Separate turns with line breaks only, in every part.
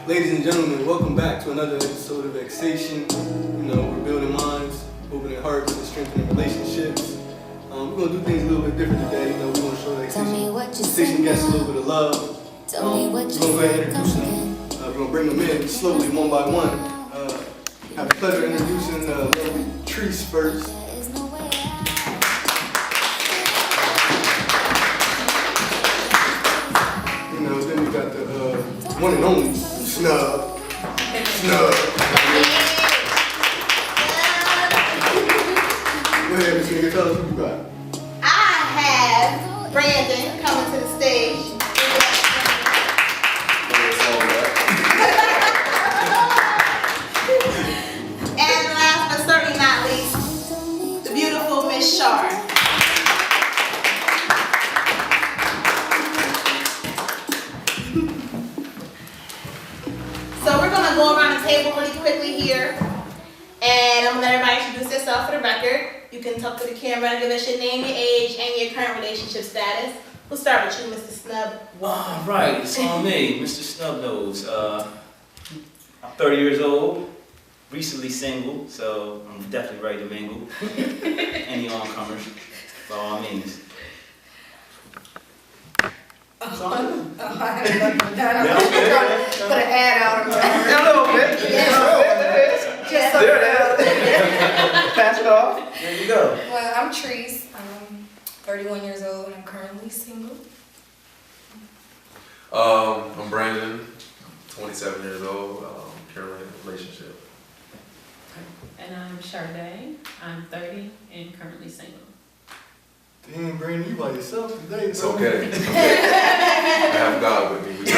Ladies and gentlemen, welcome back to another episode of Xsation. We're building minds, opening hearts, and strengthening relationships. We're going to do things a little bit different today. We're going to show the Xsation guests a little bit of love. We're going to go ahead and introduce them. We're going to bring them in slowly, one by one. Have the pleasure of introducing Treese first. Then we got the one and only Snub. Go ahead, Miss Nigga, tell us what you got.
I have Brandon coming to the stage. And last but certainly not least, the beautiful Miss Shar. So we're going to go around the table really quickly here. And I'm going to let everybody introduce themselves for the record. You can talk to the camera and give us your name, your age, and your current relationship status. We'll start with you, Mr. Snub.
All right, it's on me, Mr. Snubnose. I'm 30 years old, recently single, so I'm definitely ready to mingle. Any oncomers, by all means.
I haven't put an ad out.
A little bit.
Just so
there it is. Pass it off. There you go.
Well, I'm Treese. I'm 31 years old and I'm currently single.
I'm Brandon, 27 years old, currently in a relationship.
And I'm Sade. I'm 30 and currently single.
Damn, Brandon, you by yourself today,
It's
bro.
okay. I have God with me. We're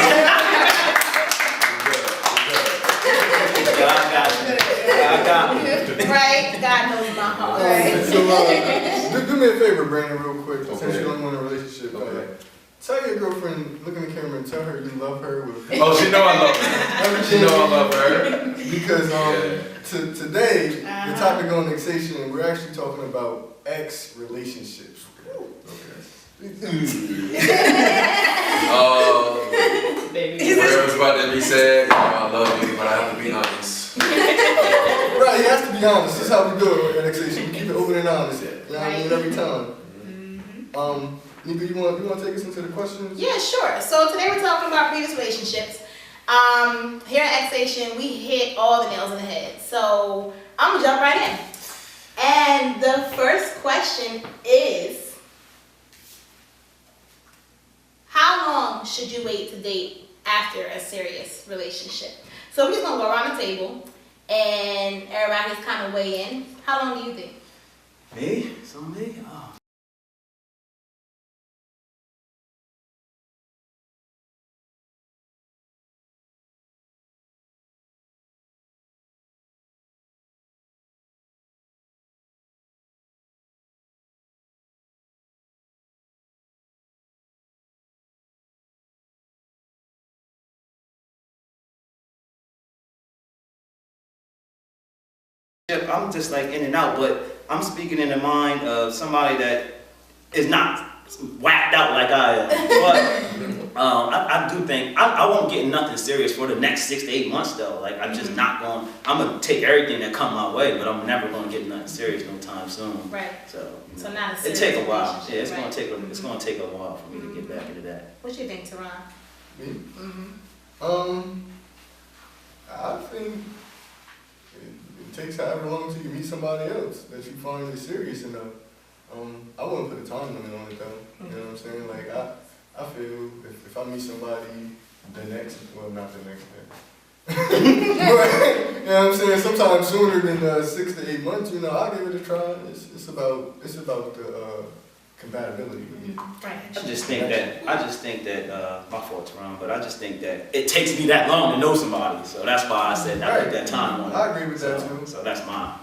God got me.
Right? God knows my heart.
So, do me a favor, Brandon, real quick.
Okay.
Since you don't want a relationship,
Okay.
tell your girlfriend, look in the camera and tell her you love her with
Oh, she know I love her. She know I love her.
because today the topic on Xsation, we're actually talking about ex relationships.
Baby.
Whatever's about to be said, I love you, but I have to be honest.
Right, he has to be honest. This is how we do it at Xsation. We keep it open and honest. You know what I mean? Every time. Nika, you want to take us into the questions?
Yeah, sure. So today we're talking about previous relationships. Here at Xsation, we hit all the nails on the head. So I'm gonna jump right in. And the first question is, how long should you wait to date after a serious relationship? So we're just gonna go around the table and everybody's kind of weigh in. How long do you think?
Me? It's on me? Oh. I'm just like in and out, but I'm speaking in the mind of somebody that is not whacked out like I am. But I do think I won't get nothing serious for the next 6 to 8 months though. Like I'm just not going. I'm gonna take everything that come my way, but I'm never gonna get nothing serious no time soon.
Right.
So
So not a
it
serious
take a while.
relationship,
Yeah, it's
right?
gonna take a while for me to get back into that.
What do you think, Teron?
Me?
Mm-hmm.
I think it takes however long until you meet somebody else that you find is serious enough. I wouldn't put a time limit on it though. You know what I'm saying? Like I feel if I meet somebody not the next day. But, you know what I'm saying? Sometimes sooner than 6 to 8 months, I'll give it a try. It's about the compatibility with me.
Right.
I just think that my fault's wrong, but I just think that it takes me that long to know somebody. So that's why I said I put that time on it.
I agree with that too.
So that's my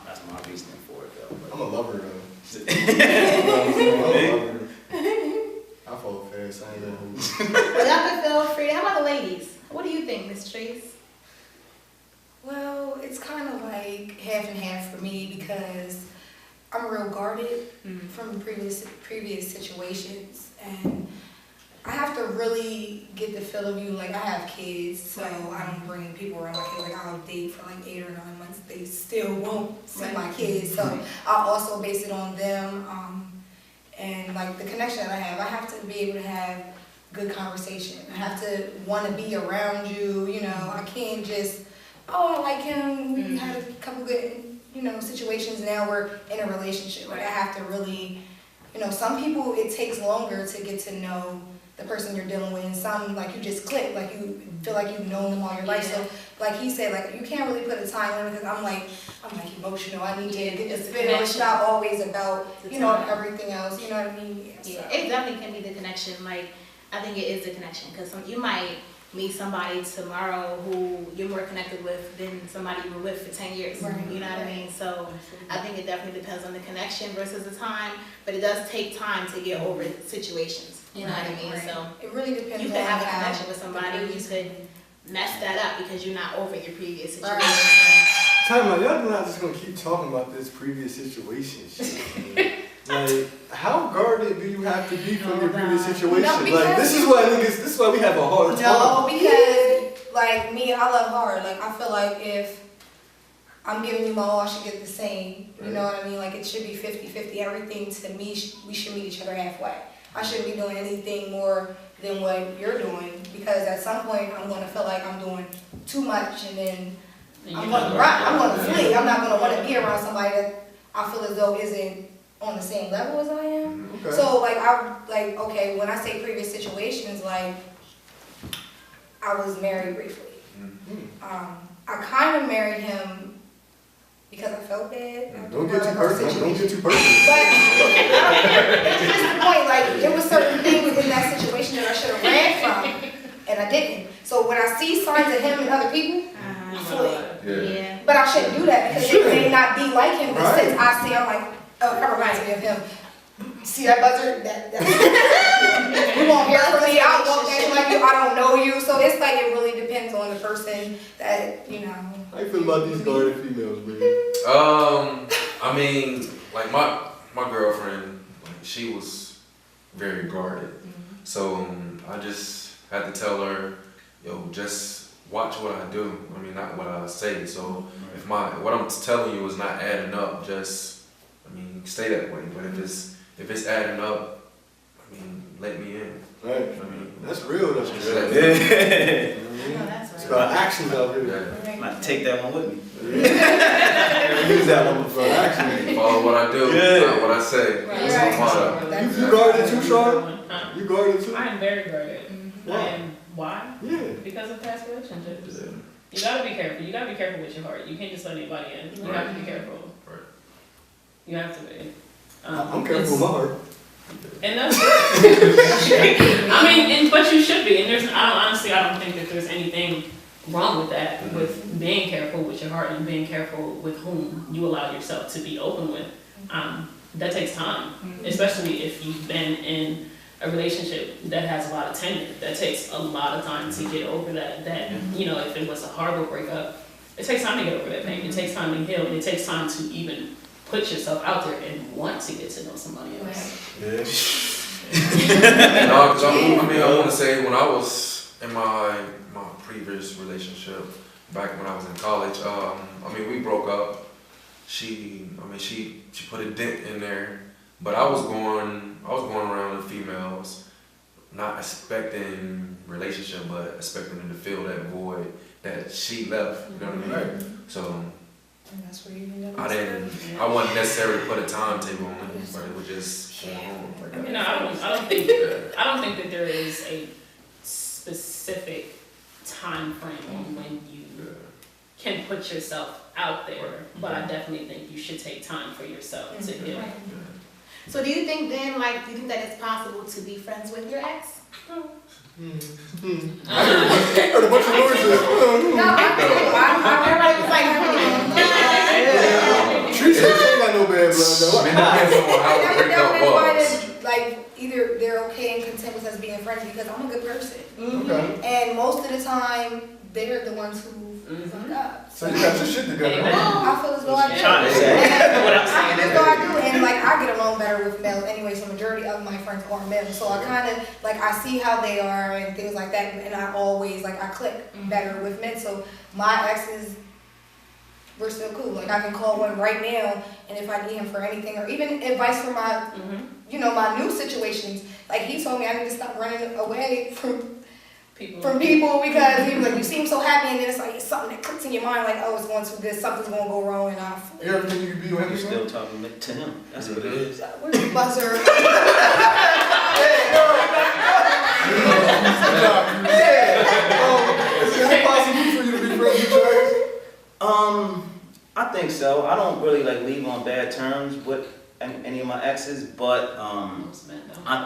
reasoning for it though.
I'm a lover though. I'm a lover. I fall fast. I ain't gonna hold you.
Well, y'all can feel free. How about the ladies? What do you think, Miss Treese?
Well, it's kind of like half and half for me because I'm real guarded from previous situations, and I have to really get the feel of you. Like, I have kids, so I don't bring people around my kids. Like, I'll date for like 8 or 9 months. They still won't see my kids. So I also base it on them. And like the connection that I have to be able to have good conversation. I have to want to be around you. You know, I can't just, oh, I like him. We had a couple good, you know, situations. Now we're in a relationship. Like, I have to really, you know, some people it takes longer to get to know the person you're dealing with, and some like you just click, like you feel like you've known them all your life. So like he said, like you can't really put a time limit because I'm like emotional. I need to get this feel. It's not always about you know everything else. You know what I mean?
Yeah, it definitely can be the connection. Like I think it is the connection because you might meet somebody tomorrow who you're more connected with than somebody you were with for 10 years.
Right.
You know what I mean? So I think it definitely depends on the connection versus the time, but it does take time to get over situations. You know what I mean? So
it really depends.
You could have a connection with somebody, you could mess that up because you're not over your previous situation.
Time out, y'all not just gonna keep talking about this previous situation shit. Like, how guarded do you have to be from your previous situation?
No,
like, this is why we have a hard time.
No, because like me, I love hard. Like I feel like if I'm giving you my all, I should get the same. You know what I mean? Like it should be 50-50. Everything to me, we should meet each other halfway. I shouldn't be doing anything more than what you're doing because at some point I'm going to feel like I'm doing too much and then I'm going to run. I'm going to flee. I'm not going to want to be around somebody that I feel as though isn't on the same level as I am.
Okay.
So okay, when I say previous situations, like I was married briefly. I kind of married him because I felt bad.
Don't get too personal. Don't get too personal.
But it's just the point, like, there was certain things in that situation that I should have ran from, and I didn't. So when I see signs of him and other people, I flee.
Yeah.
But I shouldn't do that because it may not be like him, but since I see, I'm like, oh, that reminds me of him. See that buzzer? You won't hear from me, I won't act like you, I don't know you. So it's like, it really depends on the person that, you know.
How you feel about these guarded females, baby?
I mean, like my girlfriend, like she was very guarded. So I just had to tell her, yo, just watch what I do. I mean, not what I say. So if what I'm telling you is not adding up, just stay that way. But if it's adding up, let me in.
Right. That's real. That's
Just
real.
let me in.
No, that's
It's
right.
about actions out here.
Yeah.
I might take that one with me.
Use that one for action.
Follow what I do, not what I say.
Right.
That's
Right.
my motto.
You guarded too, Sean? You guarded too?
I am very guarded.
Why?
And why?
Yeah.
Because of past relationships. You gotta be careful. You gotta be careful with your heart. You can't just let anybody in. You have to be careful.
Right.
You have to be.
I'm careful with my heart.
And that's but you should be. And honestly, I don't think that there's anything wrong with that, with being careful with your heart and being careful with whom you allow yourself to be open with. That takes time, especially if you've been in a relationship that has a lot of tenure. That takes a lot of time to get over that, if it was a horrible breakup, it takes time to get over that pain. It takes time to heal, and it takes time to even put yourself out there and want to get to know somebody else.
Yeah.
No, 'cause I want to say when I was in my previous relationship, back when I was in college, we broke up. She put a dent in there, but I was going around the females, not expecting relationship, but expecting them to fill that void that she left. You know what I mean?
Right.
So
And that's where you end up.
I wasn't necessarily put a timetable on it, but it was just going on like that.
I don't think that there is a specific time frame on when you can put yourself out there, but I definitely think you should take time for yourself to heal.
So do you think then, do you think that it's possible to be friends with your ex?
I heard a bunch of noises.
No,
Everybody was like,
Teresa ain't got no bad blood though.
Depends on how
I
the
never
breakup
known
was.
anybody that, either they're okay and content with us being friends, friends because I'm a good person.
Okay.
And most of the time, they're the ones who fuck up.
So you got your shit together.
Amen.
huh?
I feel as though I do.
Trying to say. What I'm
I
saying
feel
is
as though I do, and like I get along better with males anyway. So majority of my friends are males. So I kind of like I see how they are and things like that, and I always like I click better with men. So my exes, we're still cool. Like I can call one right now, and if I need him for anything or even advice for my, you know, my new situations. Like he told me I need to stop running away from people because he was like, you seem so happy, and then it's like it's something that clicks in your mind, like, oh, it's going to this, something's going to go wrong, and
Everything you can be with
You're
him.
still talking to him. That's what it is.
Where's the buzzer?
Is it possible for you to be friends with your ex?
I think so. I don't really like leave on bad terms with any of my exes, but
Most men don't.
I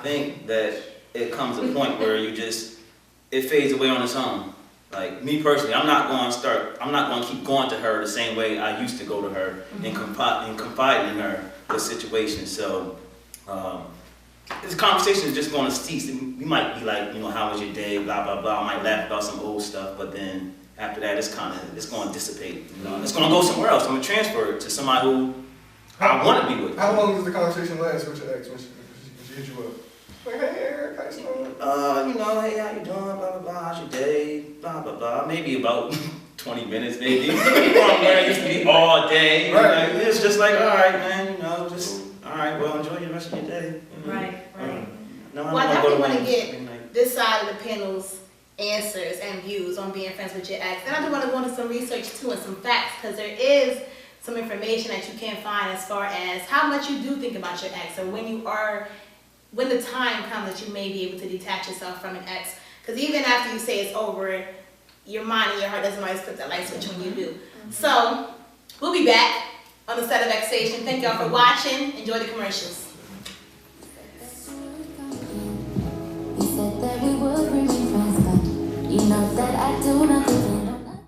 think that it comes a point where it fades away on its own. Like me personally, I'm not going to keep going to her the same way I used to go to her and confide in her with situations. So this conversation is just going to cease. We might be like, you know, how was your day, blah, blah, blah. I might laugh about some old stuff, but then after that, it's going to dissipate. You know? It's going to go somewhere else. I'm going to transfer it to somebody who I want to be with.
How long does the conversation last with your ex when she hit you up? Like, hey, Eric, how you doing?
You know, hey, how you doing, blah, blah, blah, how's your day, blah, blah, blah. Maybe about 20 minutes, maybe. From where it used to be all day.
Right.
Like, it's just like, all right, man, you know, just, all right, well, enjoy the rest of your day. You know?
Right.
No,
Well, I definitely want to
one
get
and like,
this side of the panel's answers and views on being friends with your ex. And I do want to go into some research too and some facts, because there is some information that you can find as far as how much you do think about your ex, or when the time comes that you may be able to detach yourself from an ex. Because even after you say it's over, your mind and your heart doesn't always flip that light switch when you do. So we'll be back on the set of XStation. Thank y'all for watching. Enjoy the commercials.
We said that we would remain friends, but you know that I do not depend on that.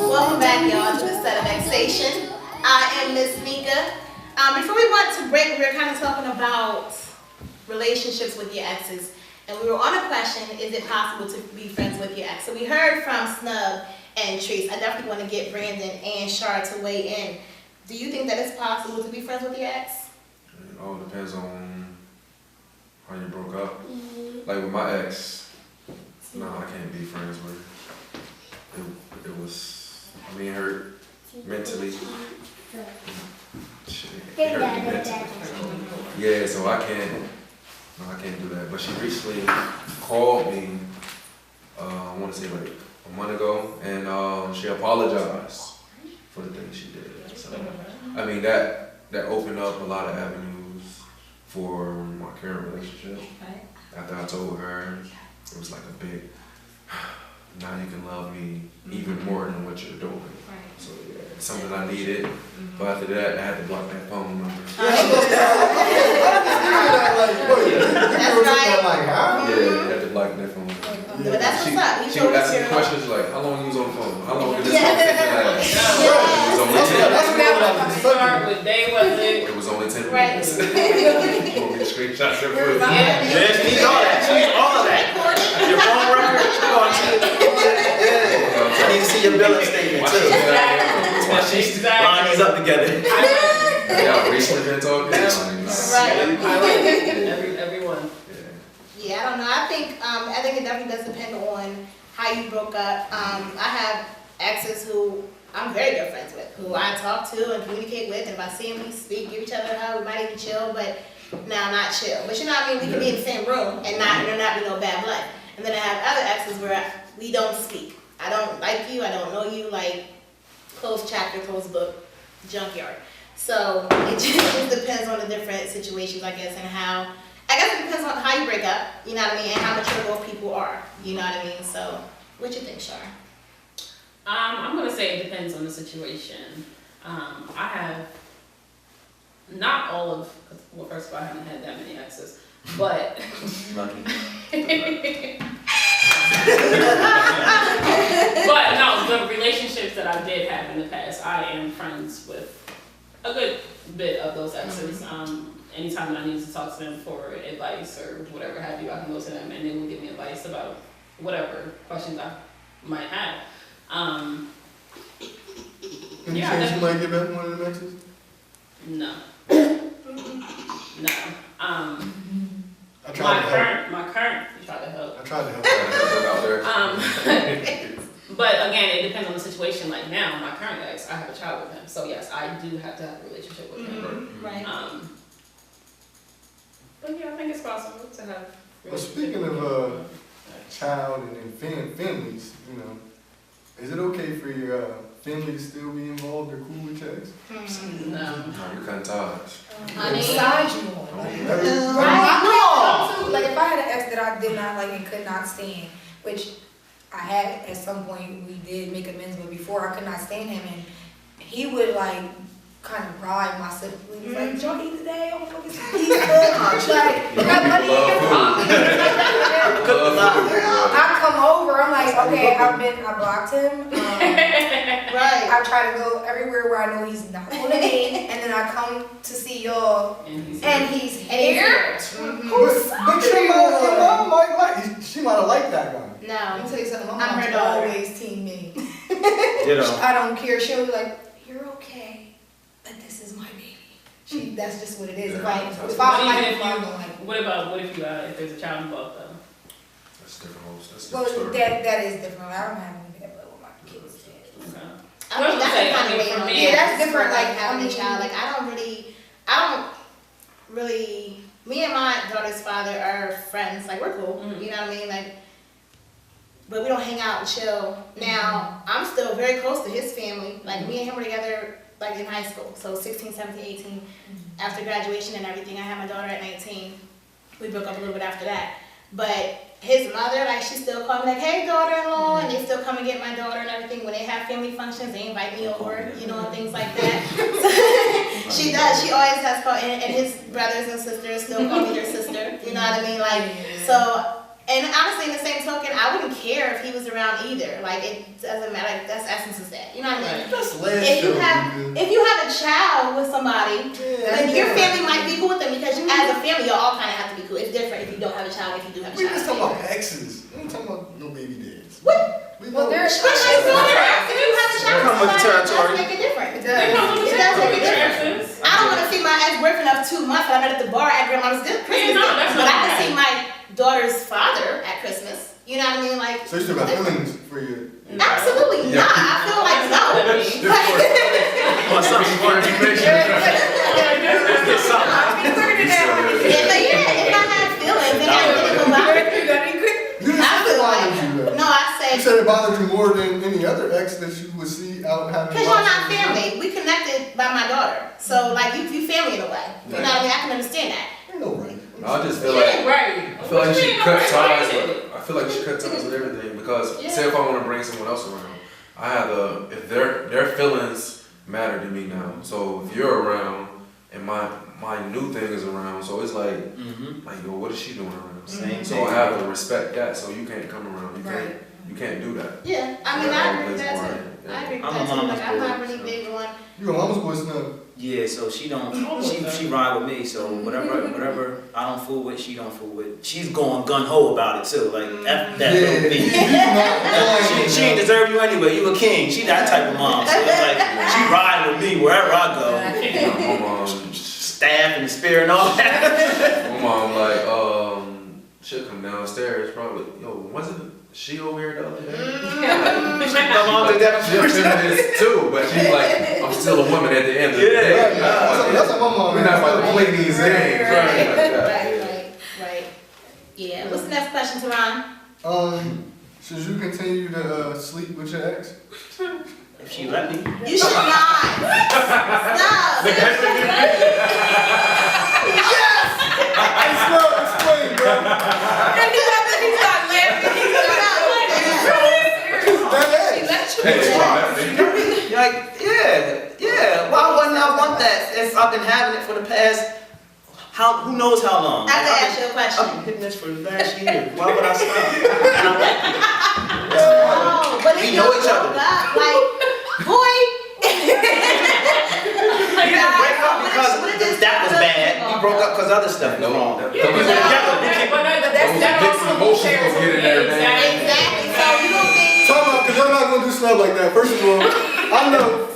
Welcome back, y'all, to the set of XStation. I am Miss Mika. Before we went to break, we were kind of talking about relationships with your exes. And we were on a question, is it possible to be friends with your ex? So we heard from Snub and Treese. I definitely want to get Brandon and Shar to weigh in. Do you think that it's possible to be friends with your ex?
It all depends on how you broke up. Like with my ex, no, I can't be friends with her. It was, I mean, it hurt mentally. Shit, it hurt me mentally. Yeah, so I can't do that. But she recently called me, I want to say like a month ago, and she apologized for the things she did. So, I mean, that opened up a lot of avenues for my current relationship. After I told her, it was like a big, now you can love me even more than what you're doing. So yeah, it's something I needed. But after that, I had to block that phone number.
That's right.
Yeah, I had to block that phone number.
But that's what's up.
She would ask me questions like, how long you was on the phone? How long did this conversation last? It was only 10
Start with day was it?
It was only 10
Right.
minutes. You want me to screenshot that for you?
Yeah.
yeah, she needs all that. She needs all of that. Your phone record, I need to see your billing statement
Watch
too.
this guy. Watch this.
Exactly.
Line these up together.
Y'all recently been talking?
Right.
Everyone.
Yeah, I don't know. I think it definitely does depend on how you broke up. I have exes who I'm very good friends with, who I talk to and communicate with, and if I see them, we speak, give each other a hug, we might even chill, but now not chill. But you know what I mean? We can be in the same room and there not be no bad blood. And then I have other exes where we don't speak. I don't like you, I don't know you, like closed chapter, closed book, junkyard. So it just depends on the different situations, I guess, and I guess it depends on how you break up, you know what I mean, and how mature both people are, you know what I mean? So, what you think, Shar?
I'm gonna say it depends on the situation. I have not all of, well, first of all, I haven't had that many exes, but
Lucky.
but no, the relationships that I did have in the past, I am friends with a good bit of those exes. Anytime that I need to talk to them for advice or whatever have you, I can go to them and they will give me advice about whatever questions I might have.
Any
Yeah,
chance you might get back one of the exes?
No. No.
I tried to help.
My current, you tried to help.
I tried to help.
Out there.
But again, it depends on the situation. Like now, my current ex, I have a child with him. So yes, I do have to have a relationship with him.
Right.
But yeah, I think it's possible to have.
Well, speaking of child and then families, you know, is it okay for your family to still be involved or cool with your ex?
No.
No, you couldn't touch.
Besides you on.
Right.
Like if I had an ex that I did not like and could not stand, which I had at some point, we did make amends, but before I could not stand him, and he would like kind of bribe my siblings. He was like, "Did y'all eat today? I'm gonna go get some pizza." Like, got money in your pocket. I come over, I'm like, okay, I blocked him.
Right.
I try to go everywhere where I know he's not going to be, and then I come to see y'all, and he's here.
But your mom might like. She might have liked that guy.
Let
No.
me tell you something. My
I'm her
mom's
daughter.
always team me.
Ditto.
I don't care. She'll be like, "You're okay, but this is my baby." That's just what it is. If I like
But
it,
even
I'm gonna like it.
what if there's a child involved though?
That's different. That's
Well,
different story.
that is different. I don't have any bad blood with my kids.
Okay.
I mean, that's
Say,
kind
I
of
mean,
way
for
on
me-
it.
Yeah, that's different,
Like
like,
having a
I
child.
mean-
Like I don't really. Me and my daughter's father are friends. Like we're cool.
Mhm.
You know what I mean? Like, but we don't hang out and chill. Now I'm still very close to his family. Like me and him were together like in high school. So 16, 17, 18. After graduation and everything, I had my daughter at 19. We broke up a little bit after that. But his mother, like, she still called me like, "Hey, daughter-in-law," and they still come and get my daughter and everything. When they have family functions, they invite me over, you know, and things like that. She does. She always has called, and his brothers and sisters still call me their sister. You know what I mean? Like, so. And honestly, in the same token, I wouldn't care if he was around either. Like, it doesn't matter. Like, that's essence is that. You know what I mean?
That's last
If you
show,
have
nigga.
if you have a child with somebody, then your family might be cool with them because as a family, y'all all kind of have to be cool. It's different if you don't have a child. If you do have a
We just
child.
talking about exes. We ain't talking about no baby dads.
What?
We
Well,
know-
there's
But it's still an ex. If you have a child
Come
with
with
somebody, it
territory.
does make it different.
It does.
It does make a difference. I don't want to see my ex-boyfriend of 2 months that I met at the bar at grandma's Christmas
Yeah, no,
dinner,
that's
but
not
I can
bad.
see my daughter's father at Christmas. You know what I mean? Like,
So you still got feelings for your.
absolutely not. I feel like no.
My son's working. Get something.
If I had feelings, then I really go back.
You just
I
said it
feel
bothered
like,
you though.
no, I
You
say,
said it bothered you more than any other ex that you would see out having.
because y'all not
lots of-
family. We connected by my daughter. So, like, you family in a way. You know what I mean? I can understand that.
Ain't no right.
I just feel
Yeah,
like
right.
I feel like you should cut ties
with
with. I feel like you should cut ties with everything because
Yeah.
say if I want to bring someone else around, I have the if their feelings matter to me now. So if you're around and my new thing is around, so it's like yo, what is she doing around?
Same
So
thing.
I have to respect that. So you can't come around. You can't do that.
Yeah, I mean, I agree with that too. I agree with
I'm a
that too.
mama's
Like, I'm not
boy,
really
so.
big on.
You a mama's boy now.
Yeah, so she ride with me. So whatever I don't fool with, she don't fool with. She's going gun ho about it too. Like F that little bitch. She ain't deserve you anyway. You a king. She that type of mom. So it's like she ride with me wherever I go.
My mom,
Staff and spear and all that.
my mom like she'll come downstairs probably. Yo, she over here the other day.
Come on to that.
She's feminist too, but she's like, I'm still a woman at the end of the day.
That's what my mom.
We're not about to play these games.
Right. Yeah. What's the next question, Teron?
Should you continue to sleep with your ex?
If she let me.
You should not. Stop.
Yes! It's well explained, bro.
And he started laughing.
Like, yeah. Why wouldn't I want that if I've been having it for the past, who knows how long?
I have to ask you a question.
I've been hitting this for the last year. Why would I stop? And I like it.
No, but
We
if
know
you
each other.
broke up, like, boy.
We didn't break up because that was bad. We broke up because other stuff was wrong.
No.
We were together.
But that
Mixed
also
emotions
shares
gonna get in there, man.
Exactly. So you don't think.
Talk about, because I'm not going to do stuff like that. First of all, I know.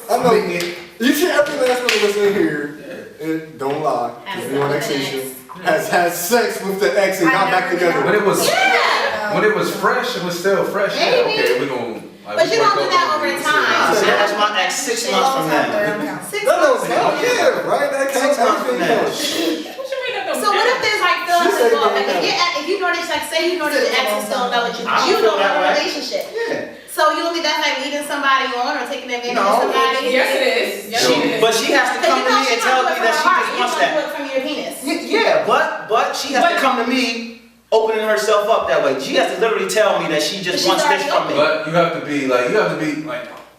You see every last one of us in here, and don't lie, because we on Xstation, has sex with the ex and got back together.
When it was
Yeah.
when it was fresh, it was still fresh. Yeah,
Maybe.
okay, we gonna.
But you don't do that over time.
So that's my ex 6 months from now.
6
No,
months.
yeah, right? That counts.
6 months from
Everything
now.
counts.
So what if there's like feelings
She said
involved? Like
that.
if you notice, like say you notice your ex is still in love with you,
I
but you
feel
don't
that
have a
way.
relationship.
Yeah.
So you don't think that's like leading somebody on or taking advantage
No.
of somebody?
Yes, it is. Yes, it is.
But she has to come to me and tell me that she just wants
You
that.
do it from your penis.
Yeah, but she has to come to me opening herself up that way. She has to literally tell me that she just
But
wants
she's
this from me.
But you have to be like,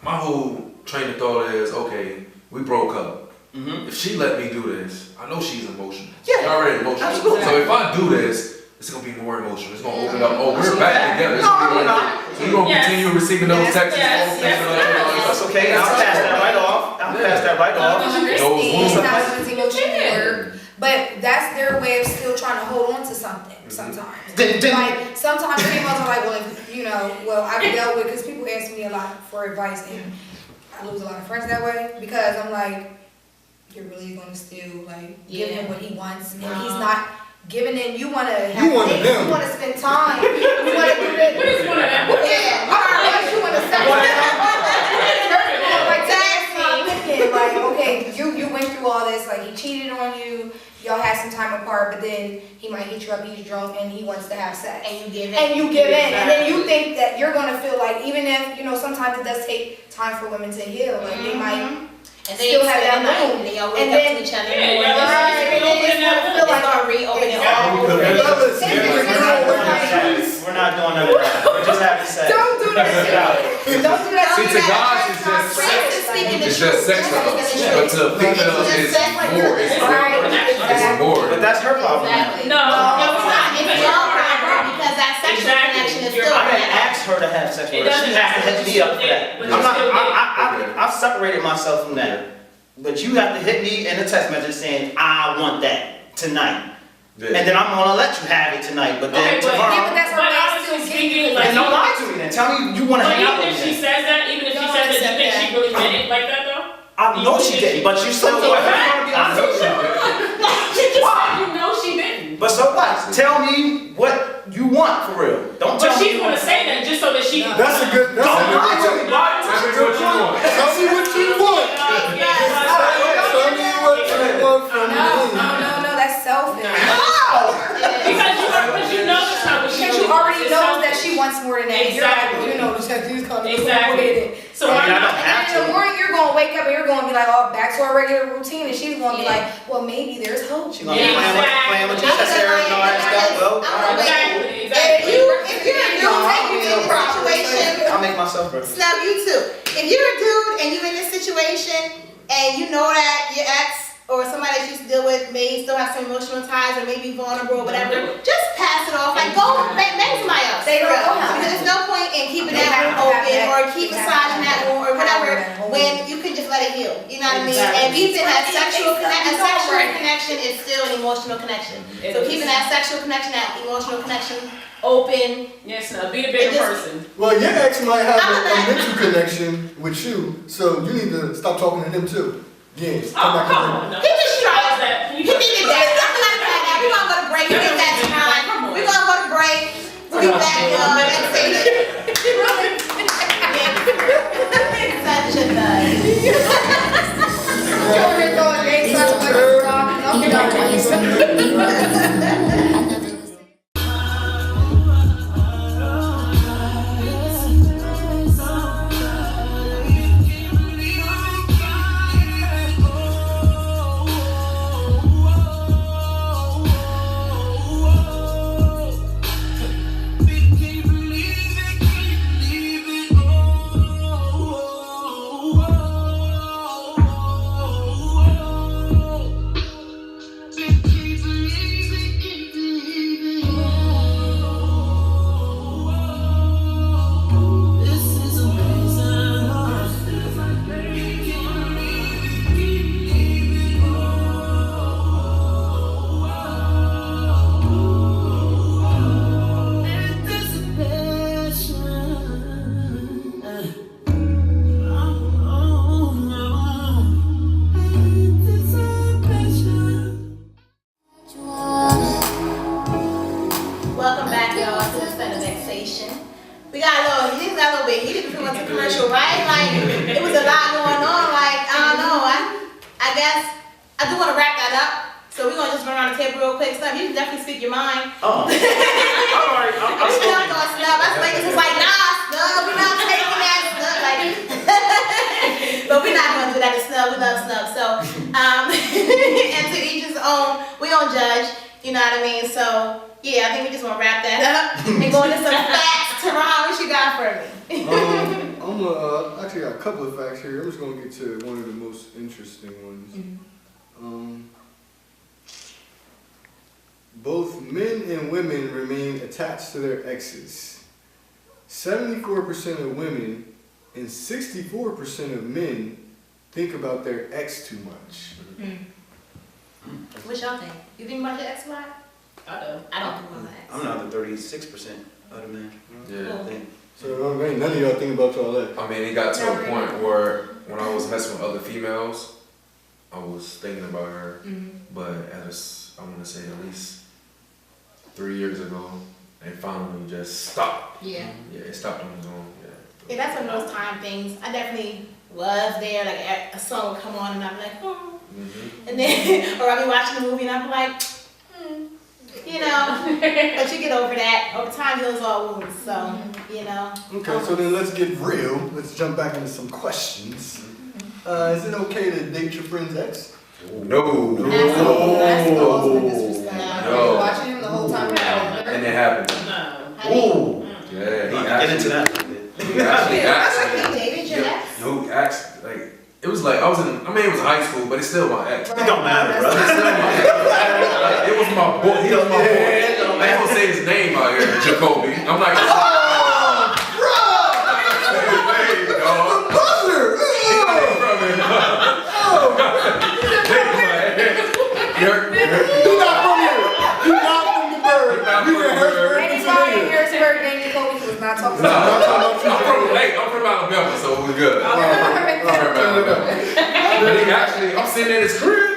my whole train of thought is, okay, we broke up.
Mhm.
If she let me do this, I know she's emotional.
Yeah.
She's already emotional.
Absolutely.
So if I do this, it's gonna be more emotional. It's gonna open up. Oh, we're
Absolutely.
back together. It's
No,
gonna be
we're
like,
not.
so you're gonna
Yes.
continue receiving those texts,
Yes,
phone
yes,
texts,
yes.
That's okay. I'll pass that right off. I'll pass that right off.
It's not
wounds.
something emotional work, but that's their way of still trying to hold on to something sometimes.
Then-
Like, sometimes females are like, well, if, I've dealt with, because people ask me a lot for advice, and I lose a lot of friends that way, because I'm like, you're really gonna still, like, give him what he wants, and he's not giving in. You wanna have
You want
dates,
them.
you wanna spend time, you wanna do this.
What is one of them?
Yeah, alright, you wanna like, that's not thinking, like, okay, you went through all this, like, he cheated on you, y'all had some time apart, but then he might hit you up, he's drunk, and he wants to have sex.
And you give in.
And you give in, and then you think that you're gonna feel like, even if, sometimes it does take time for women to heal, like, they might
And they
still have that
night,
room.
and they all
And
wake up
then-
to each other.
Yeah,
more.
yeah,
Right, and then it's gonna feel
It's
like,
gonna reopen it all
Exactly.
over.
Fellas,
Then
you
you're
can
gonna
go
work
with
like-
my
We're not doing none of that. We're just having sex.
Don't do that.
Get out.
Don't do that.
See, to guys, it's just
It's
just sex stuff. But to females, it's more. It's more.
But that's her problem.
Exactly.
No.
No, it's not. It's your problem because that sexual
Exactly.
connection is
You're
still
I
there.
didn't ask her to have sex
It
with her. She
doesn't
has to
matter.
hit me up for that.
But
I'm
you
not,
still did.
I've separated myself from that. But you have to hit me in a text message saying, I want that tonight. And then I'm gonna let you have it tonight. But then
Okay, but-
tomorrow,
Yeah, but that's her way of
honestly
still
speaking,
giving you.
like,
then don't lie to me then. Tell me you wanna
But
hang out
even
with
if she
me.
says that, even if she says that, do you think she really meant it like that though?
I know she didn't, but you still
So
want
what?
to be honest with you.
She just said you know she didn't.
But so what? Tell me what you want for real. Don't
But
tell me.
she's gonna say that just so that she can.
That's a good. That's a
Don't
good
lie to me. Lie to
Tell me
me.
what you want.
Tell me what you want. Tell me what you want from me.
No, that's selfish.
Because you know that's not what she
Because you
really
already
wants.
know
It's
that she wants more than that. You're
Exactly.
like, she's gonna
Exactly.
with it.
So
I
why
mean, I
not?
don't have
And then in the
to.
morning, you're gonna wake up and you're gonna be like, oh, back to our regular routine, and she's gonna be like, well, maybe there's hope.
She gonna be playing with your chest hair and all that stuff. Well, all right.
Exactly,
If
exactly.
you're a dude and you're in this situation,
I'll make myself ready.
Snap, you too. If you're a dude and you're in this situation and you know that your ex or somebody that you used to deal with may still have some emotional ties or maybe vulnerable or whatever, just pass it off. Like, go bang somebody else.
They don't
For real.
know how.
Because there's no point in keeping
They
that
have
room
to have
open
that-
or keep
they have to
massaging
have
that room or
that
whatever
power, that whole-
when you can just let it heal. You know what I mean?
Exactly.
And keeping that sexual
Right.
connection is still an emotional connection.
It
So
is.
keeping that sexual connection, that emotional connection open.
Yes, no, be a bigger
It just-
person.
Well, your ex might have
I'm
a
not-
mental connection with you, so you need to stop talking to him too. Yeah,
Oh,
come back to
come
him.
on. No.
He just tried.
that.
He needed that. Nothing like that. We're gonna go to break. He needed that time. We're gonna go to break. We're be back, y'all. Xstation. Such a nut. Welcome back, y'all, to the set of Xstation. We got a little bit heated before we went to commercial, right? Like, it was a lot going on. Like, I don't know. I guess I do want to wrap that up. So we're gonna just run around the table real quick. Snub, you can definitely speak your mind.
Oh. All right. I'm
Snub, that's like it's like, nah, Snub, we're not taking that, Snub. Like, but we're not gonna do that to Snub. We love Snub. So, and to each his own. We don't judge. You know what I mean? So. Yeah, I think we just want to wrap that up and go into some facts. Teron, what you got for me?
I'm gonna actually got a couple of facts here. I'm just gonna get to one of the most interesting ones. Both men and women remain attached to their exes. 74% of women and 64% of men think about their ex too much.
What y'all think? You think about your ex a lot?
I do.
I don't think about my ex.
I'm another 36% of the men.
Yeah.
I think.
So ain't none of y'all think about y'all ex.
I mean, it got to a point where when I was messing with other females, I was thinking about her. But I want to say at least 3 years ago, it finally just stopped.
Yeah.
Yeah, it stopped on its own.
Yeah, that's one of those time things. I definitely was there. Like a song would come on and I'm like, oh. And then, or I'll be watching a movie and I'm like, you know. But you get over that. Over time heals all wounds. So, you know.
Okay, so then let's get real. Let's jump back into some questions. Is it okay to date your friend's ex?
No.
That's the ultimate disrespect.
No.
You're watching him the whole time.
And it happened.
No.
Ooh. Yeah, he
Get into that.
He actually asked me.
David, your ex?
No, he asked, like, it was like, it was high school, but it's still my ex.
It don't matter, bro.
It's still my ex. Like, it was my boy. He was my boy. I ain't gonna say his name out here, Jacoby. I'm like, oh, bro! Hey, dog.
Butler!
He came from it.
You're not from here! You're not from the bird! You're in Harrisburg,
Anybody in Harrisburg named Jacoby was not talking
No,
about
I'm from Alabama, so we're good. I'm from Alabama. But he actually, I'm sitting in his crib.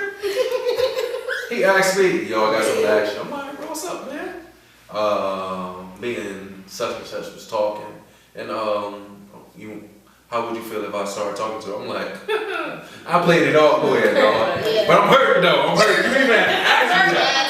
He asked me, yo, I got something to ask you. I'm like, bro, what's up, man? Me and such was talking, and how would you feel if I started talking to her? I'm like, I played it all. Go ahead, dog. But I'm hurt though. I'm hurt. You mean that?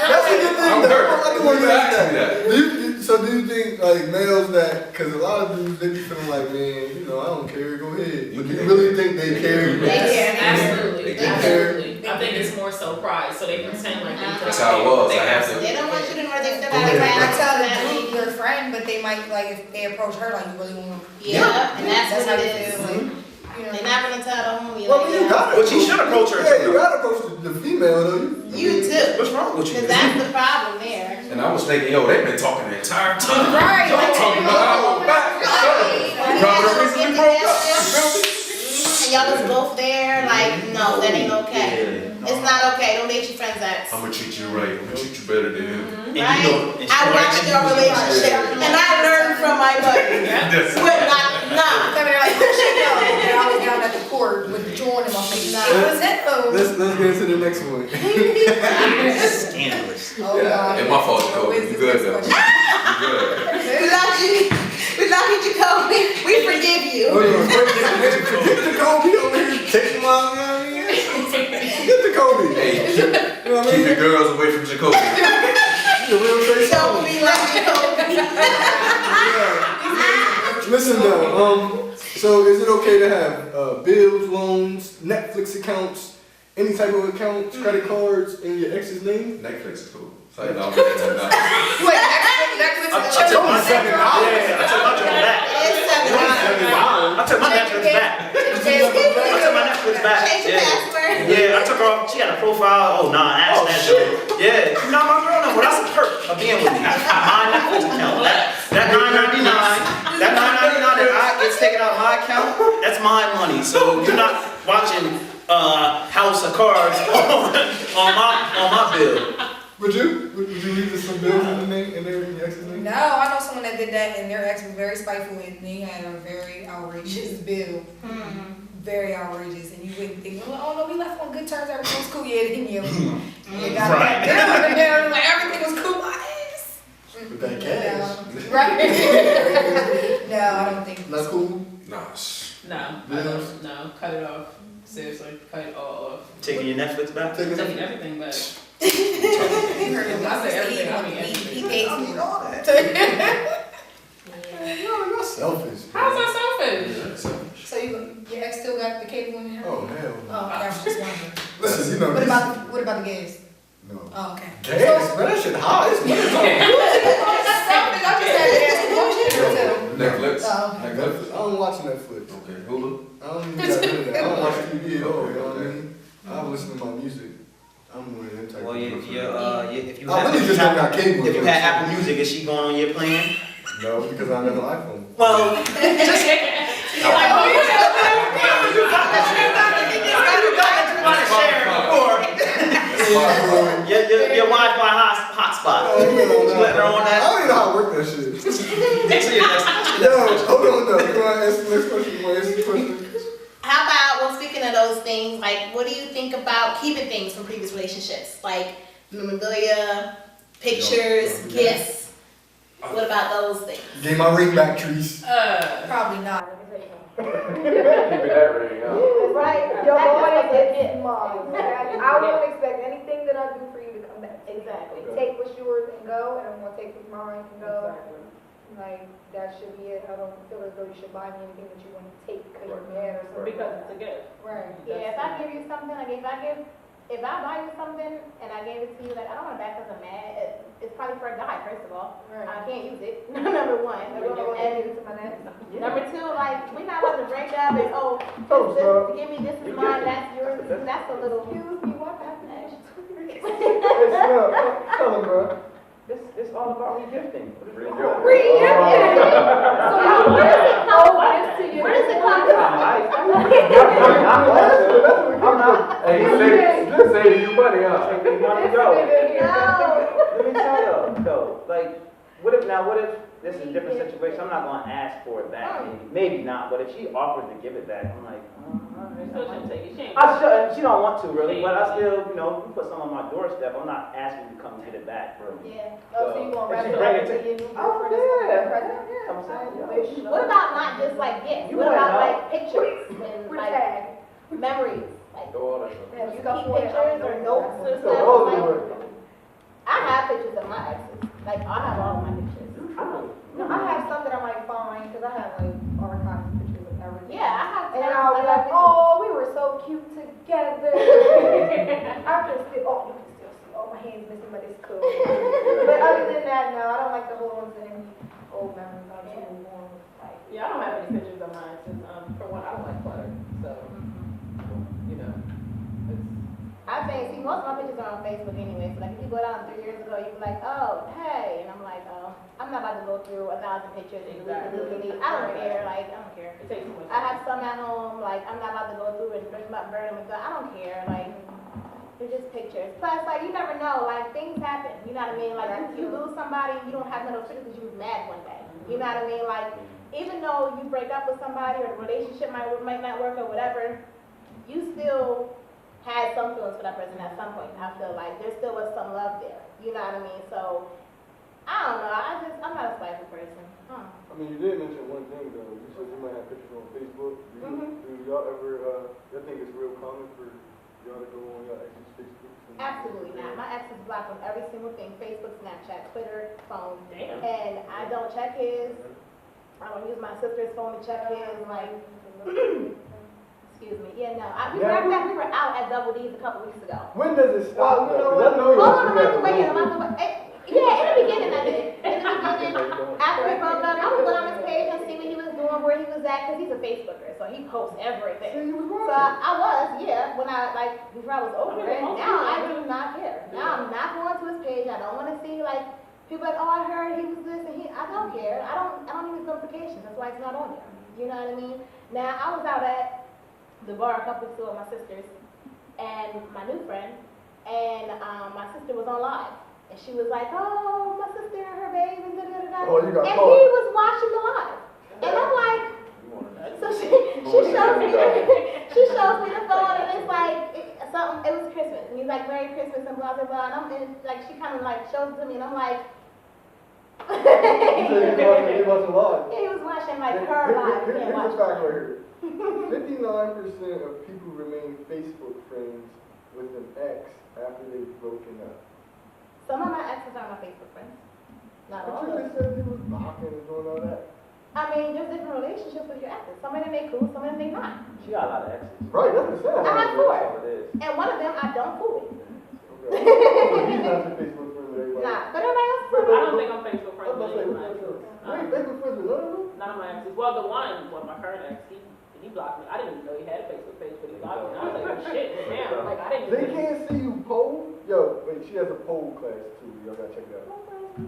That's a good thing.
I'm
though.
hurt.
I do want to ask
ask me
that. So do you think like males that, because a lot of dudes they be feeling like, man, you know, I don't care, go ahead. But do you really think they care?
Absolutely.
They care.
Absolutely. I think it's more so pride, so they pretend like they
That's how it was. I have to.
They don't want you to know they feel
Go ahead.
like
I tell them your friend, but they might like if they approach her like you really want to.
Yeah, and that's
how
what
they
it is.
feel. Like, you know,
They're not gonna tell the homie
Well,
like
you
that.
got it.
But you should approach her.
Yeah, you gotta approach the female though.
You too.
What's wrong with you?
Because that's the problem there.
And I was thinking, yo, they've been talking the entire time.
Right.
Y'all talking about our back. Probably the reason we broke up. You feel me?
and y'all was both there, like, no, that ain't okay.
Yeah,
It's not okay. Don't date your friend's ex.
I'm gonna treat you right. I'm gonna treat you better than him.
And
Right?
you know, and
I watched your relationship, and I learned from my buddy. But nah.
They were like, "Where'd she go?" And I was down at the court with the joint in my face.
Nah.
It was it though.
Let's get into the next one.
Scandalous.
Oh God.
And my fault,
So
Jacoby.
where's
You
the
good
next
though.
question?
You good.
We love you, Jacoby. We forgive you.
Hold on, forget the Kobe over here. Take him out, you know what I mean? Get the Kobe.
Hey,
You know what I
keep
mean?
the girls away from Jacoby.
The real Trey
So
Songz.
we love Jacoby.
Listen though, so is it okay to have bills, loans, Netflix accounts, any type of accounts, credit cards in your ex's name?
Netflix is cool. So I don't get that.
Wait, Netflix
I
and
took
chill.
my $7. Yeah, I took my $7 back.
It's $7.
I took my Netflix back. I took my Netflix back.
Change your
Yeah.
password.
Yeah, I took her off. She had a profile. Oh, nah, ask that shit. Yeah, you know my girl number. That's a perk of being with me. My Netflix account. That $9.99, that $9.99 that I gets taken out of my account, that's my money. So you're not watching House of Cards on my bill.
Would you leave some bills in the name, in their ex's name?
No, I know someone that did that, and their ex was very spiteful, and they had a very outrageous bill. Very outrageous, and you wouldn't think, oh no, we left on good terms, everything was cool. Yeah, then you got
Right.
that bill, and like everything was cool. My ass.
With that cash.
Right? No, I don't think.
Not cool?
Nah.
No, no, cut it off. Seriously, cut it all off.
Taking your Netflix back?
Taking
Taking everything back.
You heard him.
I say everything, I mean
He
everything.
pays
I
me.
mean, all that. You're selfish.
How's
man.
that selfish?
So your ex still got the cable in your house?
Oh, hell no.
Oh, I was just wondering.
Listen, you know
What
this.
about the gas?
No.
Oh, okay.
Gas, man, that shit high. It's winter time.
Selfish. I just had to ask the question.
Netflix.
Oh.
Netflix. I don't watch Netflix.
Okay. Hulu.
I don't even got rid of that. I don't watch TV at all, you know what I mean? I listen to my music. I'm one of them type
Well,
of
if
people.
you
I really just don't got cable.
if you had Apple Music, is she going on your plan?
No, because I don't have an iPhone.
Well, your Wi-Fi hotspot.
I don't even know
You letting her on
I
that?
don't even know how to work that shit.
Next year,
Yo, hold on though. You want to ask the next question? You want to ask the question?
How about, well, speaking of those things, like, what do you think about keeping things from previous relationships? Like memorabilia, pictures, gifts. What about those things?
Gave my ring back, Trees.
Probably not.
Right, your boy is mine. I won't expect anything that I do for you to come back.
Exactly.
Take what's yours and go, and I'm gonna take what's mine and go. Like, that should be it. I don't feel as though you should buy me anything that you want to take because you're mad or something.
Because it's a gift.
Right.
Yeah, if I give you something, like if I buy you something and I gave it to you, like, I don't want to back because I'm mad. It's probably for a guy, first of all.
Right.
I can't use it. Number one.
I don't know what to
And
do to my next.
number two, like, we're not about to break up and, give me this is mine, that's yours. That's a little.
Excuse me, what happened?
Tell him, bro.
It's all about regifting.
So now where does it come from? Where does it come from?
Hey, this saving you money, huh?
Take your money, go. Let me tell you though, like, what if this is a different situation? I'm not gonna ask for it back. Maybe not, but if she offers to give it back, I'm like,
So she'll take it. She ain't-
I should. She don't want to really, but I still, you put some on my doorstep. I'm not asking you to come get it back from me.
Yeah.
Oh, so you gonna
If
wrap
she
it
bring
up
it
to
to-
your new
Oh,
girlfriend?
yeah. I'm saying, yo.
What about not just like gifts?
You
What
wanna
about
know?
like pictures and
With a
like
tag.
memories? Like,
Yeah,
you
stuff
keep
for it.
pictures or notes or
So,
stuff?
all
Like,
of it.
I have pictures of my exes. Like, I have all of my pictures.
No, I have some that I might find because I have like archives of pictures of everything.
Yeah, I have.
And then I'll be like, oh, we were so cute together. I can still, you can still see, my hands missing, but it's cool. But other than that, no, I don't like to hold on to any old memories. I'm too move on. Like,
Yeah, I don't have any pictures of mine since, for one, I don't like clutter, so, you know, it's,
I think, see, most of my pictures are on Facebook anyway, so like if you go down 3 years ago, you be like, oh, hey, and I'm like, oh, I'm not about to go through 1,000 pictures and delete. I don't care, like, I don't care.
It takes too much.
I have some at home, like, I'm not about to go through and burn them and stuff. I don't care, like, they're just pictures. Plus, like, you never know, like, things happen, you know what I mean? Like, you lose somebody, you don't have none of those pictures because you was mad one day, you know what I mean? Like, even though you break up with somebody or the relationship might not work or whatever, you still had some feelings for that person at some point. I feel like there still was some love there. You know what I mean? So, I don't know. I'm not a spiteful person.
I mean, you did mention one thing though. You said you might have pictures on Facebook. Do y'all ever, y'all think it's real common for y'all to go on y'all ex's Facebook?
Absolutely not. My ex is blocked on every single thing. Facebook, Snapchat, Twitter, phone.
Damn.
And I don't check his. I don't use my sister's phone to check his. Like, excuse me. Yeah, no. We were out at Double D's a couple weeks ago.
When does it stop?
Hold on, I'm about to wait. Yeah, in the beginning I did. In the beginning, after we broke up, I would go on his page and see what he was doing, where he was at, because he's a Facebooker, so he posts everything. So I was, yeah, when before I was over it. Now I do not care. Now I'm not going to his page. I don't want to see, like, people like, oh, I heard he was this and I don't care. I don't need his notifications. That's why it's not on there. You know what I mean? Now, I was out at the bar a couple weeks ago with my sisters and my new friend, and my sister was on live. And she was like, oh, my sister and her baby, and da-da-da-da.
Oh, you got
and
caught.
he was watching the live. And I'm like, so she shows me the phone, and it's like, it was Christmas. And he's like, Merry Christmas, and blah, blah, blah. And she kind of like shows it to me, and I'm like,
he wasn't live.
he was watching like her live.
Here's the fact right here. 59% of people remain Facebook friends with an ex after they've broken up.
Some of my exes are my Facebook friends. Not all
But
of
you
them.
just said he was blocking and doing all that.
I mean, there's different relationships with your exes. Some of them they cool, some of them they not.
She got a lot of exes.
Right, that's what I'm
I
saying.
have 4.
That's what it is.
And one of them I don't fool with.
Okay. So he's not your Facebook friend with everybody.
Nah, but everybody else is
I don't think I'm Facebook
I
friends
was
with
about to say,
any of my exes.
you ain't Facebook friends with none of them?
None of my exes. Well, the one, my current ex, he blocked me. I didn't even know he had a Facebook page, but he blocked me. And I was like, oh, shit, damn. Like, I didn't
They
even.
can't see you pole? Yo, wait, she has a pole class too. Y'all gotta check that out.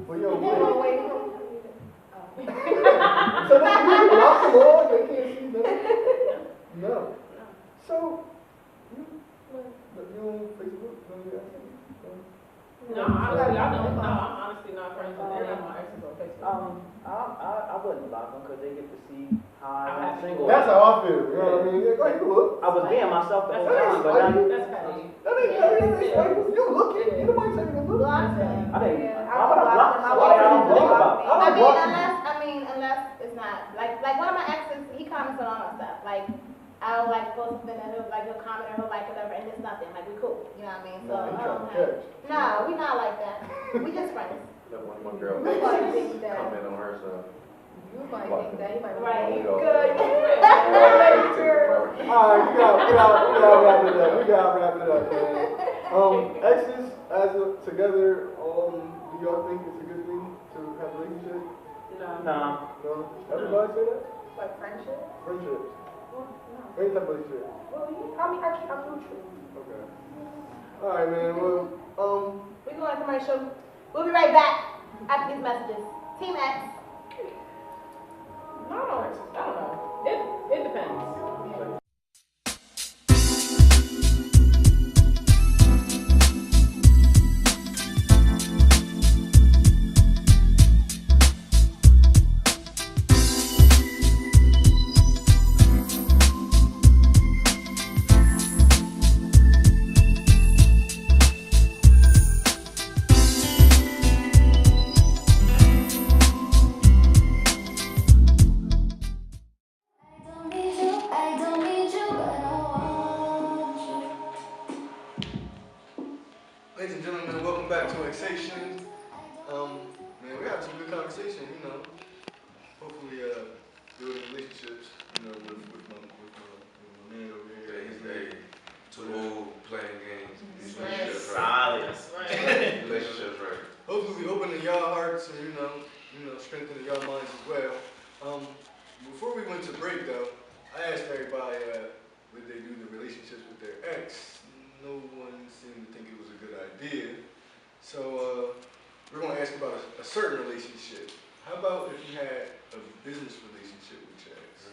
Well, yo, wait. So they can block them all? They can't see them? No. So, you on Facebook?
No, honestly, I don't. No, I'm honestly not friends with any of my exes on Facebook.
I wouldn't block them because they get to see how I'm single.
That's how I feel. You know what I mean? Like, you look.
I was being myself the whole
That's
time, but
funny.
now
That's petty.
That ain't like, you looking. You nobody saying you look.
I didn't.
I
Why
don't
would I block
block them.
somebody I don't think about?
Unless it's not like one of my exes, he comments on all my stuff. Like I'll like post something and he'll comment or he'll like whatever, and it's nothing. Like we cool, you know what I mean? So
Nah, he trying to catch.
no, we not like that. We just friends.
That one of my girls
You might think that.
comment on her stuff.
You might think that. You might be
Right.
good.
Alright, we gotta wrap it up. We gotta wrap it up, man. Exes as of together, do y'all think it's a good thing to have a relationship?
Nah.
No? Everybody say that?
Like friendship?
Friendships.
Well, no.
Any type of relationship.
Well, I'm neutral.
Okay. Alright, man. Well,
We going to commercial. We'll be right back after these messages. Team X.
No, I don't know. It depends.
I don't need you, but I want you.
ladies and gentlemen, welcome back to XsationS. Man, we had some good conversation, you know. Hopefully, building relationships, you know, with my man over here.
He's too old playing games.
Solid.
Relationships, right?
Hopefully, we opening y'all hearts and you know, strengthening y'all minds as well. Before we went to break, though, I asked everybody would they do the relationships with their ex. No one certain relationship. How about if you had a business relationship with your ex?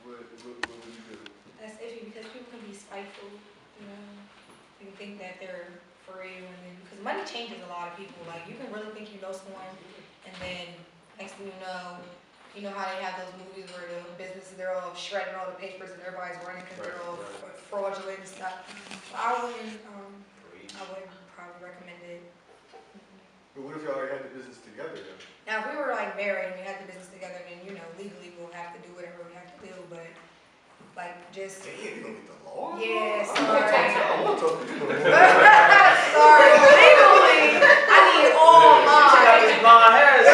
What would you do?
That's iffy because people can be spiteful, you know. You can think that they're for you, and then because money changes a lot of people. Like you can really think you know someone, and then next thing you know how they have those movies where the businesses they're all shredding all the papers and everybody's running because they're all fraudulent and stuff. So I wouldn't probably recommend it.
But what if y'all already had the business together though?
Now, if we were like married and we had the business together, then legally we'll have to do whatever we have to do. But like just
Damn, you gonna get the law?
yeah,
I
sorry.
want to talk to you.
Sorry, legally, I need all
She got
mine.
these blonde hairs.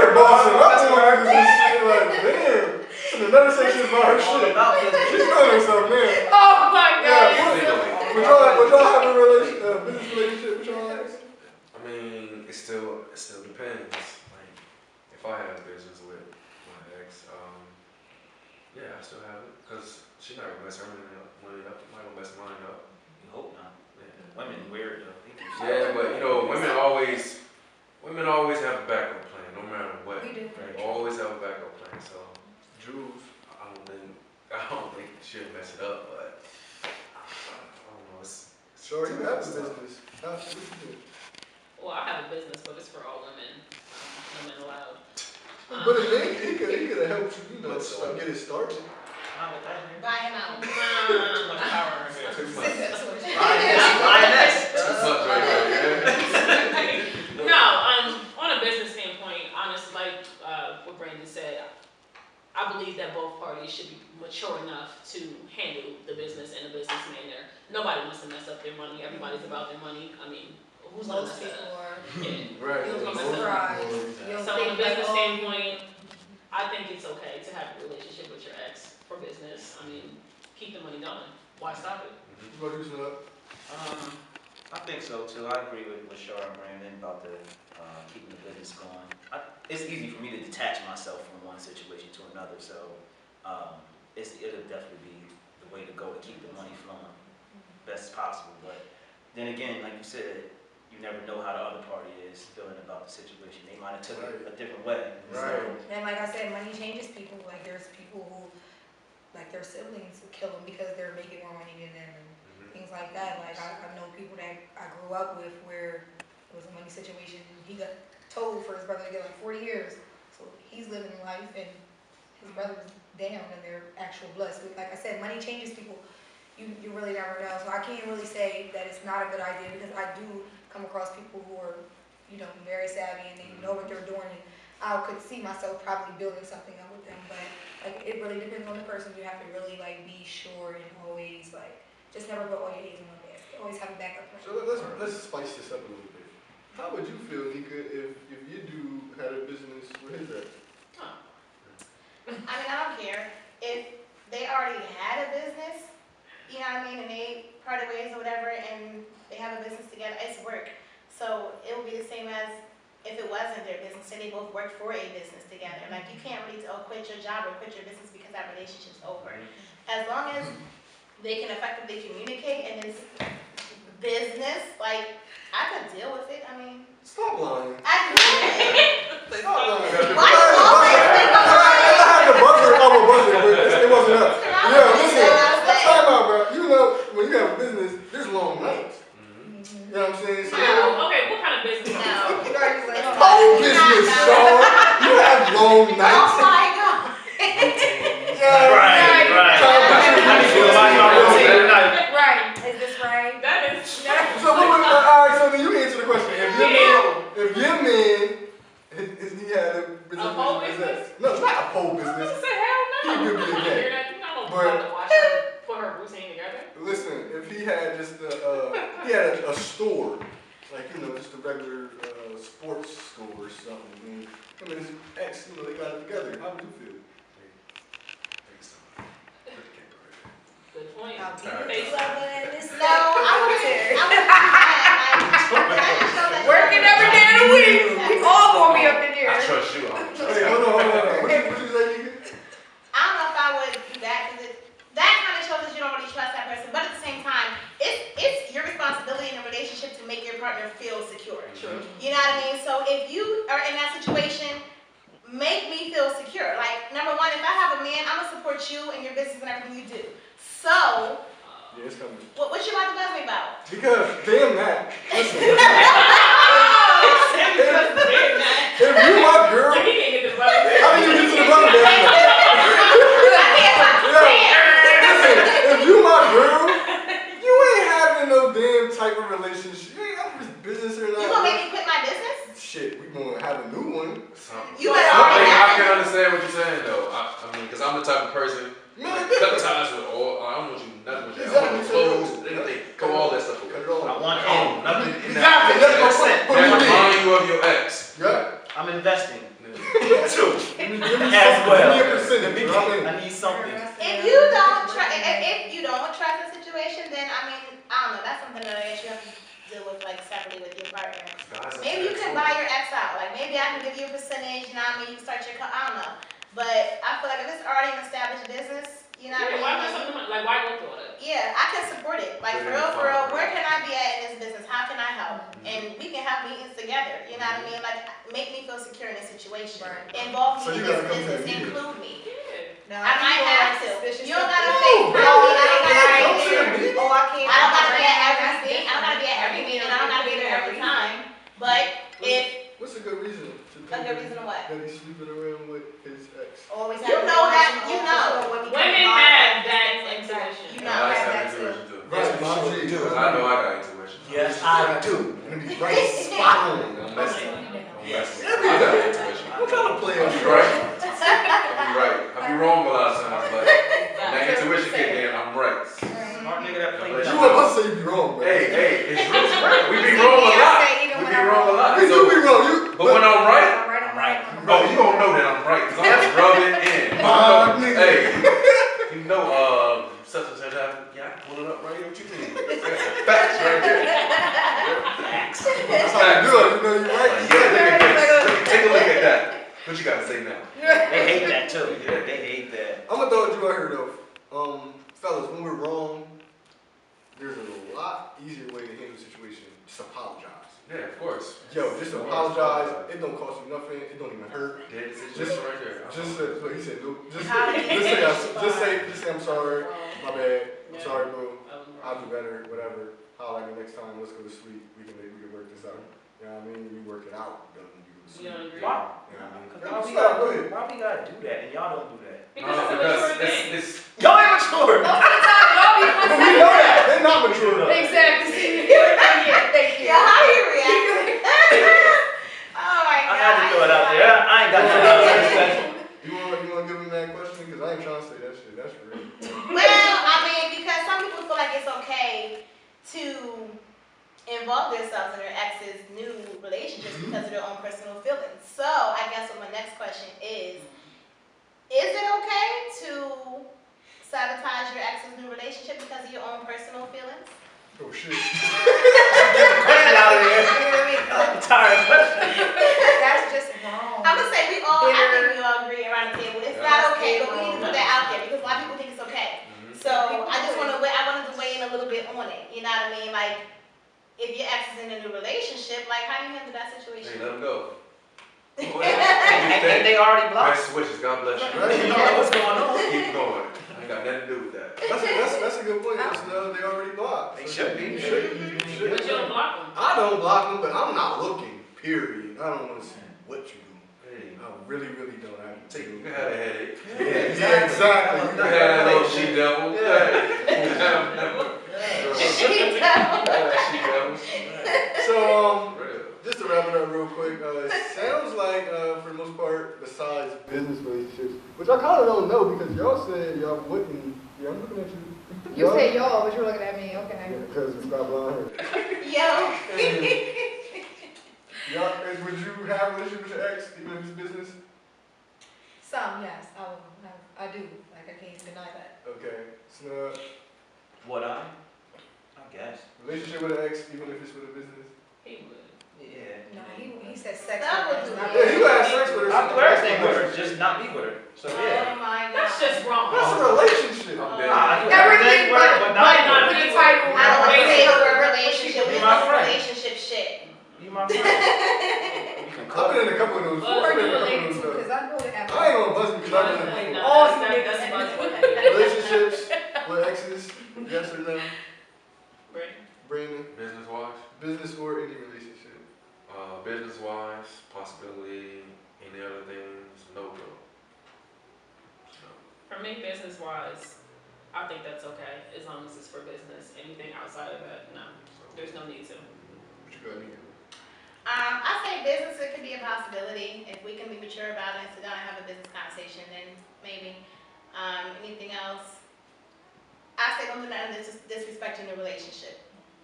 Bossing up to her and shit like, damn. And another section about her shit. She's doing herself, man.
Oh my God.
Yeah, would y'all have a business relationship with y'all ex?
I mean, it still depends. Like, if I have business with my ex, yeah, I still have it. Because she's not gonna mess her money up. I'm not gonna mess mine up.
You hope not.
Yeah.
Women weird though.
Yeah, but you know, women always have a backup plan, no matter what.
We do.
They always have a backup plan. So,
Jules.
I don't think she'll mess it up, but I don't know.
Sure, you have a business. What you do?
Well, I have a business, but it's for all women. Women allowed.
But if he could have helped you, get it started.
Not with that here.
Buy him out.
Too much power in here.
Too much.
Lioness.
Too much right there, yeah.
No, on a business standpoint, honestly, like what Brandon said, I believe that both parties should be mature enough to handle the business in a business manner. Nobody wants to mess up their money. Everybody's about their money. I mean, who's gonna
Most
mess
people
up?
are.
Yeah.
Right.
Who's gonna mess up?
Surprised.
So on a business standpoint, I think it's okay to have a relationship with your ex for business. I mean, keep the money going. Why stop it?
What you up?
I think so too. I agree with Shar and Brandon about the keeping the business going. It's easy for me to detach myself from one situation to another, so it'll definitely be the way to go to keep the money flowing best possible. But then again, like you said, you never know how the other party is feeling about the situation. They might have took it a different way.
Right.
And like I said, money changes people. Like there's people who, like their siblings will kill them because they're making more money than them and things like that. Like I know people that I grew up with where it was a money situation and he got told for his brother to get like 40 years. So he's living life and his brother's down in their actual blood. So like I said, money changes people. You really never know. So I can't really say that it's not a good idea because I do come across people who are, very savvy and they know what they're doing. And I could see myself probably building something up with them. But like it really depends on the person. You have to really like be sure and always like just never put all your eggs in one basket. Always have a backup plan.
So let's spice this up a little bit. How would you feel, Nika, if you do had a business with his ex?
I mean, I don't care. If they already had a business, you know what I mean, and they parted ways or whatever, and they have a business together, it's work. So it would be the same as if it wasn't their business, say they both worked for a business together. Like, you can't really quit your job or quit your business because that relationship's over. As long as they can effectively communicate and it's business, like, I could deal with it. I mean,
Stop lying.
I could.
Stop lying.
Why you always think I'm lying?
I had the buzzer, I'm a buzzer, but it wasn't up. Yeah, listen, time out, bro. When you have a business, there's long nights. You know what I'm saying? So,
Okay, what kind of business?
No.
whole business, Sean. You have long nights.
Oh my God.
Right. Is this right?
That is.
So, alright, so then you answer the question. If your man, he had a business.
A pole business?
No, it's not a pole
I was
business.
gonna say, hell no.
He could be a
I
gay.
hear that. You're not
But-
gonna watch her put her routine together.
Listen, if he had just he had a store, like, just a regular sports store or something, and him and his ex, they got it together, how would you feel?
Good point.
I'll be
Face-
loving this.
No, I would
Working every day of the week. We all gonna be up in here.
I trust you. I don't trust
Hey,
you.
hold on. What you say, Nika?
I don't know if I would do that because that kind of shows that you don't really trust that person. But at the same time, it's your responsibility in a relationship to make your partner feel secure. if you are in that situation, make me feel secure. Like, number one, if I have a man, I'm gonna support you and your business and everything you do. So,
Yeah, it's coming.
what you about to buzz me about?
Because, damn that. Listen. If you my girl,
He can't get the brother.
how did you get to the brother band? Listen, if you my girl, you ain't having no damn type of relationship. You ain't having this business or nothing.
You gonna make me quit my business?
Shit, we gonna have a new one.
You better already
I
have
can
it.
understand what you're saying though. I mean, because I'm the type of person like, cut ties with all. I don't want you nothing with that. I want clothes, anything, cut all that stuff away.
I want in, nothing in
Exactly,
that.
that's my point.
That remind you of your ex.
Yeah.
I'm investing
Give
too.
me
As
something.
well.
Give me a percentage. bro. I mean,
I need something.
If you don't trust the situation, then I mean, I don't know. That's something that I guess you have to deal with like separately with your partner. Maybe you can buy your ex out. Like maybe I can give you a percentage. You know what I mean? You start your. I don't know. But I feel like if it's already an established business, you know what I mean?
Why not something like why go through it?
Yeah, I can support it. Like for real, where can I be at in this business? How can I help? And we can have meetings together. You know what I mean? Like make me feel secure in this situation. Involve
So
me
you
in this
gotta come to
business.
the meeting.
Include me.
Now,
I might have to. You don't gotta
No,
fake
bro.
me. I don't gotta
Come
be
to the
there.
meeting.
Oh, I can't.
I don't gotta be at everything. I don't gotta be at every meeting. I don't gotta be there every time. But if
what's a good reason to think
a good reason what?
that he's sleeping around with his ex?
Always
You
have
know
a
that,
relation,
you
always
know.
know when we
Women
can
have
bond,
that
things like
intuition.
You
No,
know.
I
have
have
that
intuition too.
Right, Mom G.
I know I got intuition.
Yes, I do.
Gonna be right spot on.
Don't mess with me. Don't mess with me.
Every
I got
day.
intuition.
What kind of player
I'll
are
be
you?
right. I'll be right. I'll be wrong a lot of times, but when that intuition kick in, I'm right.
Smart nigga that plays.
You want us to say you be wrong, bro.
Hey, it's true. We be wrong a lot. We be wrong a lot.
We do be wrong.
But when I'm right,
I'm right.
oh, you gonna know that I'm right. Cause I'm just rubbing in. Hey, you know, such and such happened. Yeah, I can pull it up right here. What you mean? Facts right there. Facts.
That's how you do it. You know you're right.
Like, yeah, look at this. Take a look at that. What you gotta say now?
They hate that too. Yeah, they hate that.
I'm gonna throw it you out here though. Fellas, when we're wrong, there's a lot easier way to handle the situation. Just apologize.
Yeah, of course.
Yo, just apologize. It don't cost you nothing. It don't even hurt.
Dead situation right there.
Just say, what he said. Just say I'm sorry. My bad. I'm sorry, bro. I'll do better. Whatever. I'll like next time. Let's go to sleep. We can work this out. You know what I mean? We work it out. You go to sleep.
You don't agree?
Why?
You know what I mean?
Why we
Stop, go ahead.
gotta do that and y'all don't do that?
Because it's a mature thing.
it's
Y'all ain't mature.
But we know that. They're not mature enough.
Exactly. Yeah, thank you.
Yeah, how you react? Oh my god.
I had to throw it out there. I ain't got nothing else to say.
You want to give me that question? Because I ain't trying to say that shit. That's real.
Well, I mean, because some people feel like it's okay to involve themselves in their ex's new relationships because of their own personal feelings. So, I guess what my next question is it okay to sabotage your ex's new relationship because of your own personal feelings?
Oh shit.
Question out of here. I'm tired of questions.
That's just wrong.
I'm gonna say I think we all agree around the table. It's not okay, but we need to put that out there because a lot of people think it's okay. So I wanted to weigh in a little bit on it. You know what I mean? Like, if your ex is in a new relationship, like how do you handle that
Hey,
situation?
let him go.
And they already blocked.
Nice switches. God bless you.
You know what's going on.
Keep going. I ain't got nothing to do with that.
That's a good point. They already blocked.
They should be.
But you don't block them.
I don't block them, but I'm not looking. Period. I don't want to see what you do.
Hey,
I really don't.
you can have a headache.
Yeah, exactly.
You can have that little she devil. She devil.
So, just to wrap it up real quick, it sounds like, for the most part, besides business relationships, which I kind of don't know because y'all said y'all wouldn't. Yeah, I'm looking at you.
You said y'all, but you're looking at me. Okay.
Because it's not blonde hair.
Yo.
Y'all, would you have a relationship with your ex, even if it's business?
Some, yes, I do. Like I can't deny that.
Okay. Snug.
Would I guess.
Relationship with an ex, even if it's with a business?
He would.
Yeah.
No, he said sex.
That would
with
do
us,
it.
Yeah, you have sex with her.
I do everything with her, just not be with her. So yeah.
Oh my god.
That's just wrong.
That's a relationship.
I'm dead.
I do
Everything
everything with her, but not
not
with
with
her.
the title.
I don't want to say the word relationship.
You
It's
my
no
friend.
relationship shit.
You my friend. We can
wise, I think that's okay, as long as it's for business. Anything outside of that, no, there's no need to.
What you got, Nika?
I say business, it could be a possibility. If we can be mature about it and sit down and have a business conversation, then maybe. Anything else? I say don't do nothing that's disrespecting the relationship.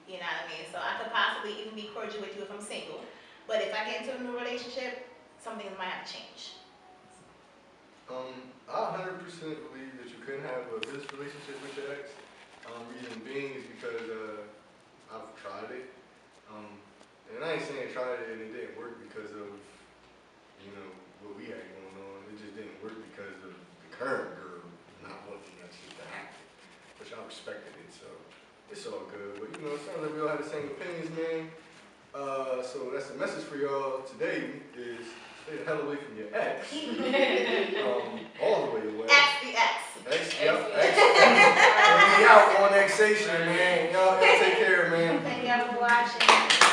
You know what I mean? So I could possibly even be cordial with you if I'm single. But if I get into a new relationship, some things might have to change.
I 100% believe that you couldn't have a business relationship with your ex. Reason being is because I've tried it. And I ain't saying I tried it and it didn't work because of, you know, what we had going on. It just didn't work because of the current girl not wanting that shit to happen, which I respected it, so it's all good. But, you know, it sounds like we all have the same opinions, man. So that's the message for y'all today is stay the hell away from your ex. All the way away.
X the X.
X, yep, X. And we out on Xsation, man. Y'all take care, man.
Thank y'all for watching.